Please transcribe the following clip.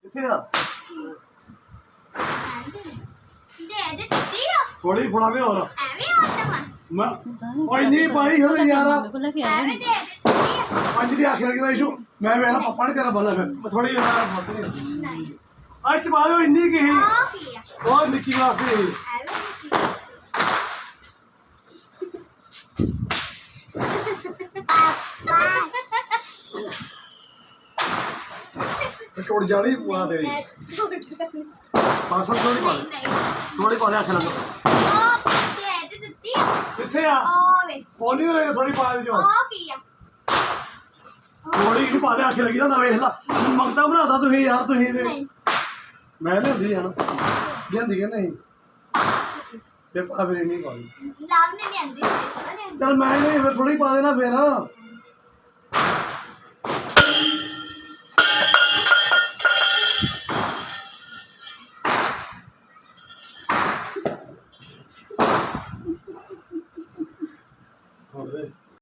ਕਿੱਥੇ ਆ ਦੇ ਦੇ ਦਿੱਤੀ ਆ ਥੋੜੀ ਫੜਾਵੇ ਹੋਰ ਐਵੇਂ ਹੁੰਦਾ ਮੈਂ ਓਏ ਨਹੀਂ ਭਾਈ ਹੋਰ ਯਾਰ ਐਵੇਂ ਦੇ ਦਿੱਤੀ ਆ ਅੱਜ ਦੀ ਆਖਿਰ ਕਿਦਾ ਇਸ਼ੂ ਮੈਂ ਵੇਲਾ ਪਪੜ ਕਰਾ ਬੋਲਾ ਫਿਰ ਥੋੜੀ ਨਹੀਂ ਅੱਜ ਬਾਅਦ ਇੰਨੀ ਕੀ ਆ ਕੀ ਆ ਉਹ ਨਿੱਕੀ ਕਲਾਸ ਸੀ ਐਵੇਂ ਟੁੱਟ ਜਾਣੀ ਪੂਆ ਤੇਰੀ ਪਾਸਲ ਥੋੜੀ ਪਾ ਥੋੜੀ ਪਾ ਦੇ ਆਖਿਰ ਲੱਗ ਉਹ ਦੇ ਦੇ ਦਿੱਤੀ ਆ ਕਿੱਥੇ ਆ ਵੇ ਪੋਣੀ ਹੋਏਗਾ ਥੋੜੀ ਪਾ ਦੇ ਜੋ ਆ ਕੀ ਆ ਥੋੜੀ ਜਿਹੀ ਪਾ ਦੇ ਆਖਿਰ ਲੱਗੀ ਨਾ ਵੇਖ ਲਾ ਮੰਗਤਾ ਬਣਾਦਾ ਤੁਸੀਂ ਯਾਰ ਤੁਸੀਂ ਤੇ ਨਹੀਂ ਮੈਂ ਲਿਆਂਦੀ ਹਣ ਲਿਆਂਦੀ ਕਿ ਨਹੀਂ ਤੇ ਪਾ ਫਿਰ ਨਹੀਂ ਪਾ ਲਾਭ ਨੇ ਲਿਆਂਦੀ ਪਤਾ ਨਹੀਂ ਚਲ ਮੈਂ ਨਹੀਂ ਫਿਰ ਥੋੜੀ ਪਾ ਦੇਣਾ ਫਿਰ